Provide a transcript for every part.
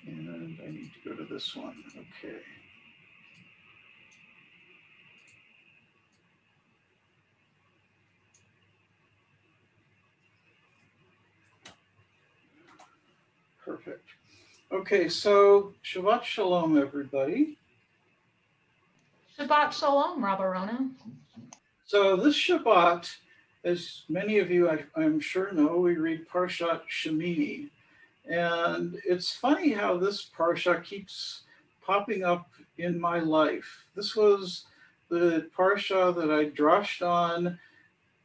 And I need to go to this one. Okay. Perfect. Okay, so Shabbat Shalom, everybody. Shabbat Shalom, Rabbarona. So this Shabbat, as many of you I'm sure know, we read Parshat Shemini. And it's funny how this Parsha keeps popping up in my life. This was the Parsha that I drashed on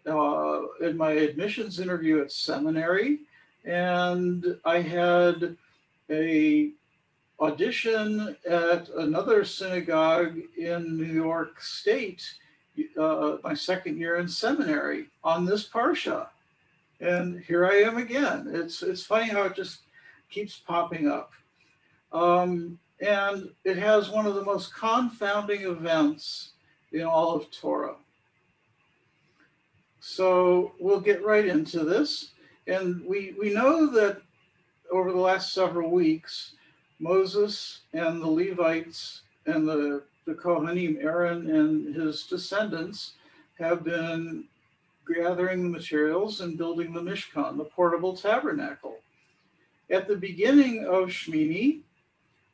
in my admissions interview at seminary. And I had a audition at another synagogue in New York State, my second year in seminary, on this parsha, and here I am again. It's funny how it just keeps popping up, and it has one of the most confounding events in all of Torah. So we'll get right into this, and we know that over the last several weeks, Moses and the Levites and the Kohanim, Aaron and his descendants, have been gathering the materials and building the Mishkan, the portable tabernacle. At the beginning of Shemini,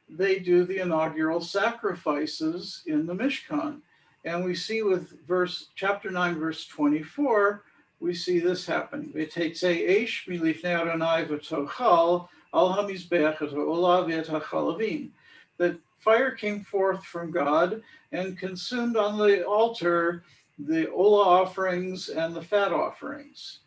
they do the inaugural sacrifices in the Mishkan. And we see with chapter 9, verse 24, we see this happen. That fire came forth from God and consumed on the altar the olah offerings and the fat offerings.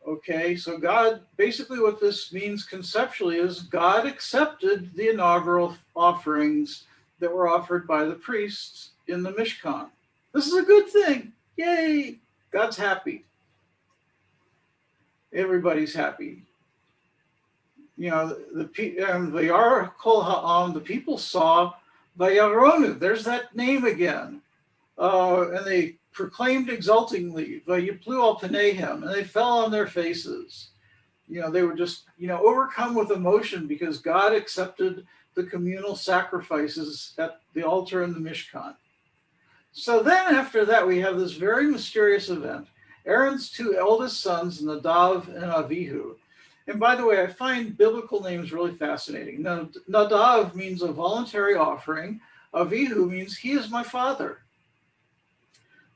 Okay, so God, basically what this means conceptually is God accepted the inaugural offerings that were offered by the priests in the Mishkan. This is a good thing. Yay! God's happy. Everybody's happy. You know, the people saw Vayaronu. There's that name again. And they proclaimed exultingly, Vayiplu al Panehem, and they fell on their faces. You know, they were just, overcome with emotion because God accepted the communal sacrifices at the altar in the Mishkan. So then after that, we have this very mysterious event. Aaron's two eldest sons, Nadav and Avihu. And by the way, I find biblical names really fascinating. Now, Nadav means a voluntary offering. Avihu means he is my father.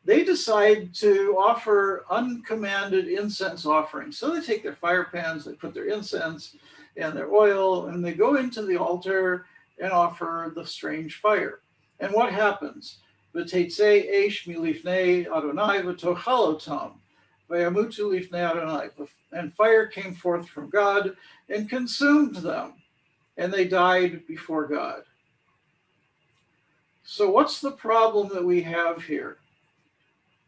They decide to offer uncommanded incense offerings. So they take their fire pans, they put their incense and their oil, and they go into the altar and offer the strange fire. And what happens? V'teitzei eish milifnei Adonai v'tochalotam, v'yamutu lifnei Adonai. And fire came forth from God and consumed them, and they died before God. So what's the problem that we have here?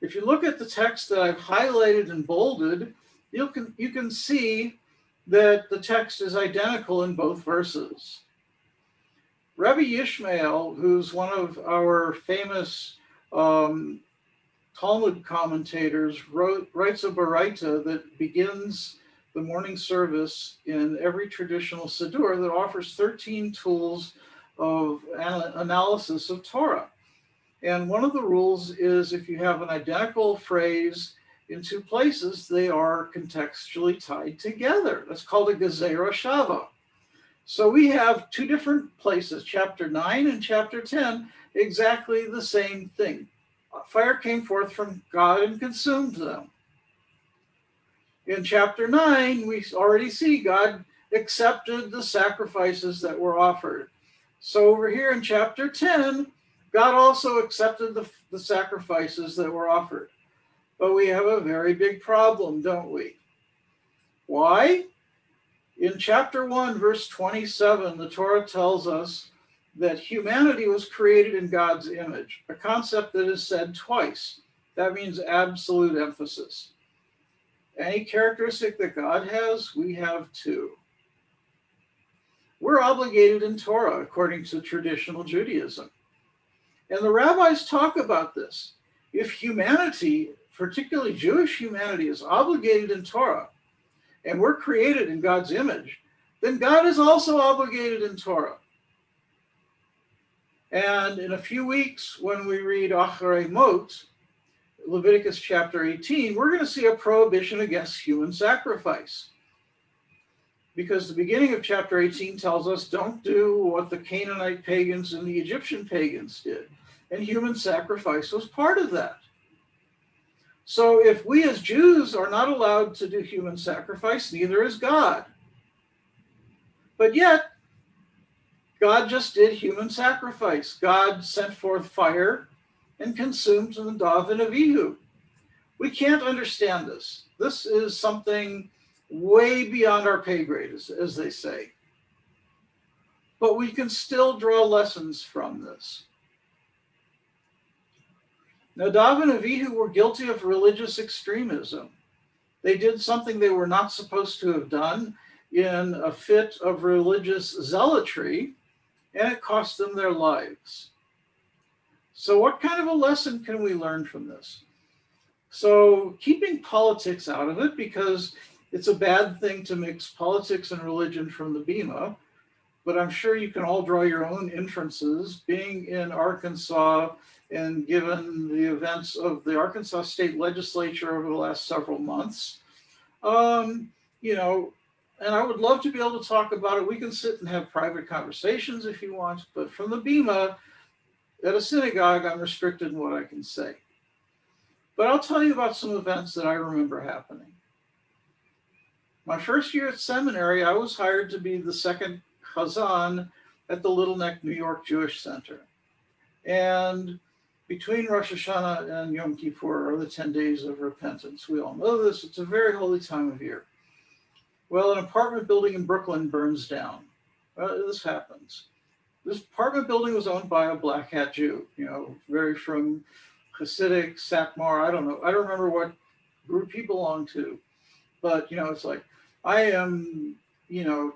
If you look at the text that I've highlighted and bolded, you can see that the text is identical in both verses. Rabbi Yishmael, who's one of our famous Talmud commentators, writes a baraita that begins the morning service in every traditional siddur that offers 13 tools of analysis of Torah. And one of the rules is if you have an identical phrase in two places, they are contextually tied together. That's called a gezerah shava. So we have two different places, chapter 9 and chapter 10, exactly the same thing. Fire came forth from God and consumed them. In chapter 9, we already see God accepted the sacrifices that were offered. So over here in chapter 10, God also accepted the sacrifices that were offered. But we have a very big problem, don't we? Why? In chapter 1, verse 27, the Torah tells us that humanity was created in God's image, a concept that is said twice. That means absolute emphasis. Any characteristic that God has, we have too. We're obligated in Torah, according to traditional Judaism. And the rabbis talk about this. If humanity, particularly Jewish humanity, is obligated in Torah, and we're created in God's image, then God is also obligated in Torah. And in a few weeks, when we read Acharei Mot, Leviticus chapter 18, we're going to see a prohibition against human sacrifice. Because the beginning of chapter 18 tells us, don't do what the Canaanite pagans and the Egyptian pagans did. And human sacrifice was part of that. So if we as Jews are not allowed to do human sacrifice, neither is God. But yet, God just did human sacrifice. God sent forth fire and consumed Nadav and Avihu. We can't understand this. This is something way beyond our pay grade, as they say. But we can still draw lessons from this. Nadav and Avihu were guilty of religious extremism. They did something they were not supposed to have done in a fit of religious zealotry, and it cost them their lives. So what kind of a lesson can we learn from this? So keeping politics out of it, because it's a bad thing to mix politics and religion from the Bema, but I'm sure you can all draw your own inferences. Being in Arkansas and given the events of the Arkansas state legislature over the last several months, and I would love to be able to talk about it. We can sit and have private conversations if you want, but from the Bema, at a synagogue, I'm restricted in what I can say. But I'll tell you about some events that I remember happening. My first year at seminary, I was hired to be the second chazan at the Little Neck, New York Jewish Center. And between Rosh Hashanah and Yom Kippur are the 10 days of repentance. We all know this. It's a very holy time of year. Well, an apartment building in Brooklyn burns down. This happens. This apartment building was owned by a black hat Jew, very from Hasidic, Satmar, I don't know. I don't remember what group he belonged to. But, it's like, I am,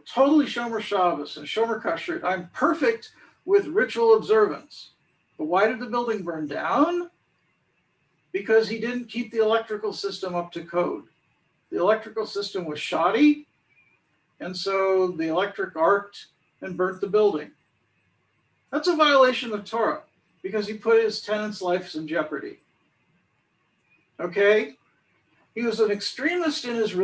totally Shomer Shabbos and Shomer Kashrut. I'm perfect with ritual observance. But why did the building burn down? Because he didn't keep the electrical system up to code. The electrical system was shoddy, and so the electric arced and burnt the building. That's a violation of Torah, because he put his tenants' lives in jeopardy. Okay? He was an extremist in his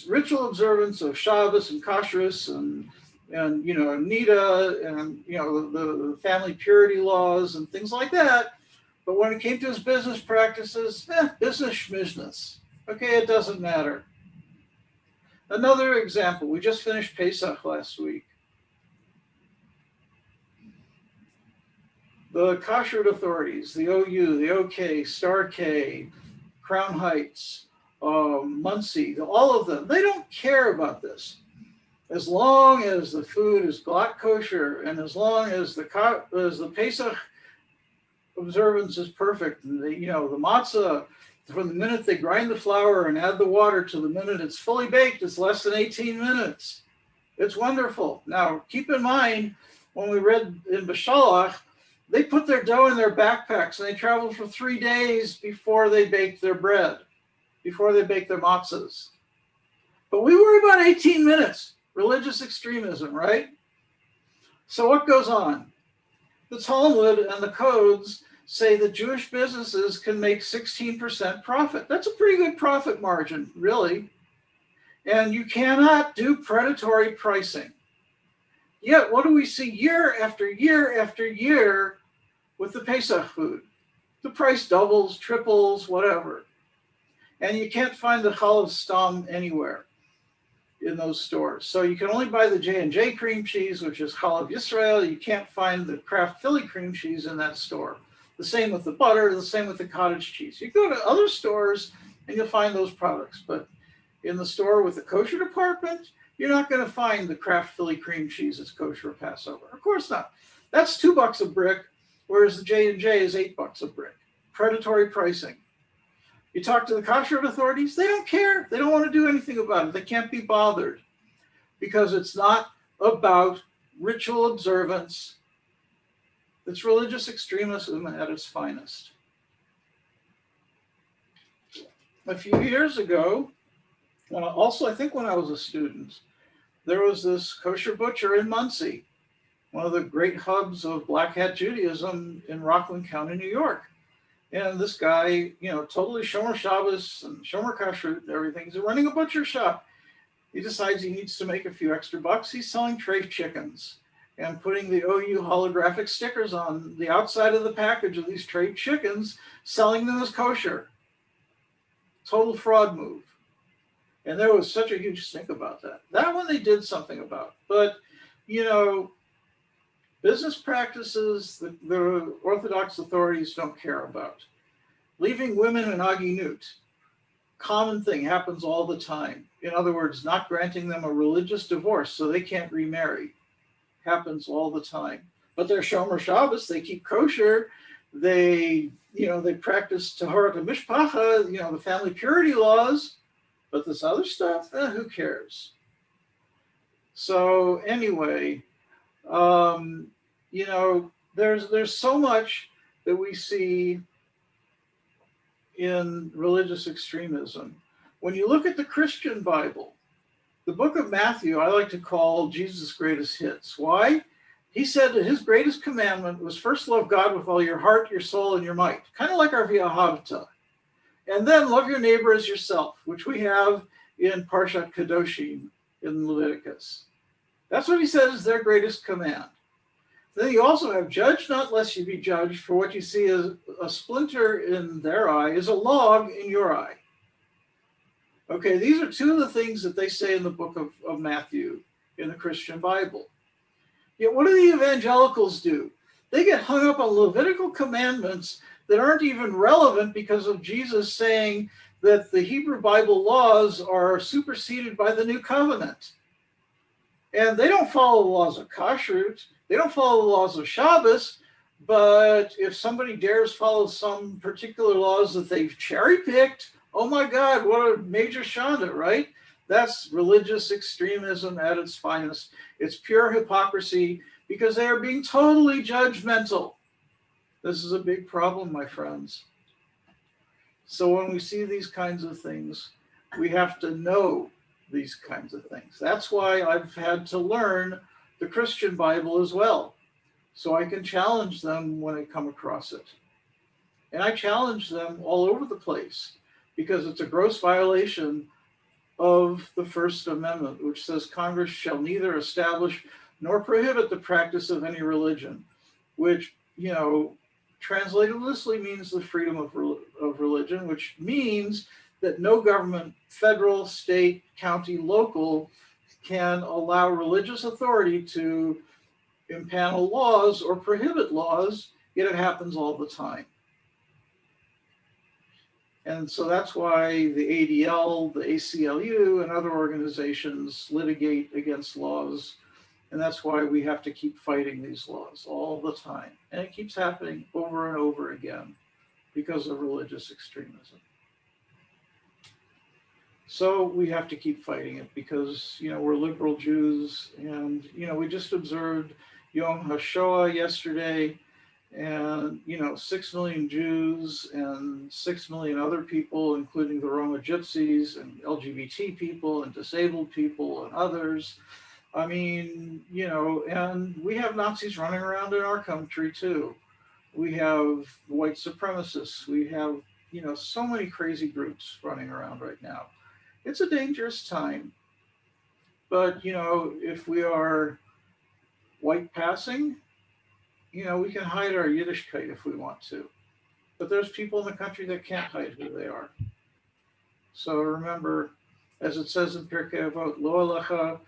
ritual observance of Shabbos and Kashrus and Nida and, the family purity laws and things like that. But when it came to his business practices, business schmizness. Okay, it doesn't matter. Another example, we just finished Pesach last week. The kashrut authorities, the OU, the OK, Star K, Crown Heights, Muncie, all of them, they don't care about this. As long as the food is glatt kosher and as long as the Pesach observance is perfect, and the matzah, from the minute they grind the flour and add the water to the minute it's fully baked, it's less than 18 minutes. It's wonderful. Now, keep in mind, when we read in Beshalach, they put their dough in their backpacks and they traveled for 3 days before they baked their bread, before they baked their matzahs. But we worry about 18 minutes. Religious extremism, right? So what goes on? The Talmud and the codes say that Jewish businesses can make 16% profit. That's a pretty good profit margin, really. And you cannot do predatory pricing. Yet, what do we see year after year after year with the Pesach food? The price doubles, triples, whatever. And you can't find the Chalav Stam anywhere in those stores. So you can only buy the J&J cream cheese, which is Chalav Yisrael. You can't find the Kraft Philly cream cheese in that store. The same with the butter, the same with the cottage cheese. You go to other stores and you'll find those products. But in the store with the kosher department, you're not going to find the Kraft Philly cream cheese that's kosher or Passover. Of course not. That's $2 a brick, whereas the J&J is $8 a brick. Predatory pricing. You talk to the kashrut authorities, they don't care. They don't want to do anything about it. They can't be bothered because it's not about ritual observance. It's religious extremism at its finest. A few years ago, I think when I was a student, there was this kosher butcher in Muncie, one of the great hubs of Black Hat Judaism in Rockland County, New York. And this guy, totally Shomer Shabbos and Shomer Kashrut and everything. He's running a butcher shop. He decides he needs to make a few extra bucks. He's selling tray chickens and putting the OU holographic stickers on the outside of the package of these tray chickens, selling them as kosher. Total fraud move. And there was such a huge stink about that. That one they did something about. But, business practices the Orthodox authorities don't care about. Leaving women in aginut, common thing, happens all the time. In other words, not granting them a religious divorce so they can't remarry, happens all the time. But they're Shomer Shabbos, they keep kosher, they practice Taharat Mishpacha, the family purity laws, but this other stuff, who cares? So anyway, there's so much that we see in religious extremism. When you look at the Christian Bible, the book of Matthew, I like to call Jesus' greatest hits. Why? He said that his greatest commandment was first love God with all your heart, your soul, and your might. Kind of like our V'ahavta. And then love your neighbor as yourself, which we have in Parshat Kedoshim in Leviticus. That's what he says is their greatest command. Then you also have judge not lest you be judged, for what you see as a splinter in their eye is a log in your eye. Okay, these are two of the things that they say in the book of Matthew in the Christian Bible. Yet what do the evangelicals do? They get hung up on Levitical commandments that aren't even relevant because of Jesus saying that the Hebrew Bible laws are superseded by the new covenant. And they don't follow the laws of kashrut, they don't follow the laws of Shabbos, but if somebody dares follow some particular laws that they've cherry-picked, oh my God, what a major shanda, right? That's religious extremism at its finest. It's pure hypocrisy because they are being totally judgmental. This is a big problem, my friends. So when we see these kinds of things, we have to know these kinds of things. That's why I've had to learn the Christian Bible as well, so I can challenge them when I come across it. And I challenge them all over the place because it's a gross violation of the First Amendment, which says Congress shall neither establish nor prohibit the practice of any religion, which, translated loosely means the freedom of religion, which means that no government, federal, state, county, local, can allow religious authority to impanel laws or prohibit laws, yet it happens all the time. And so that's why the ADL, the ACLU, and other organizations litigate against laws. And that's why we have to keep fighting these laws all the time. And it keeps happening over and over again because of religious extremism. So we have to keep fighting it because, we're liberal Jews and, we just observed Yom HaShoah yesterday and, 6 million Jews and 6 million other people, including the Roma Gypsies and LGBT people and disabled people and others. I mean, and we have Nazis running around in our country too. We have white supremacists. We have, so many crazy groups running around right now. It's a dangerous time. But, if we are white passing, we can hide our Yiddishkeit if we want to. But there's people in the country that can't hide who they are. So remember, as it says in Pirkei Avot, Lo alecha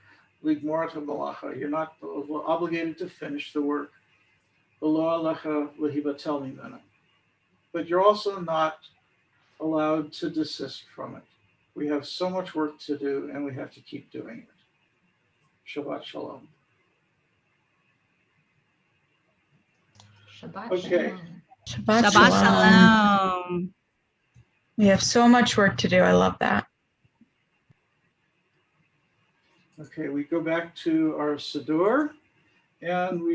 ligmor malacha. You're not obligated to finish the work. Lo alecha lehibatel mimena. But you're also not allowed to desist from it. We have so much work to do, and we have to keep doing it. Shabbat shalom. Shabbat Okay. shalom. Shabbat shalom. We have so much work to do. I love that. Okay, we go back to our Siddur, and we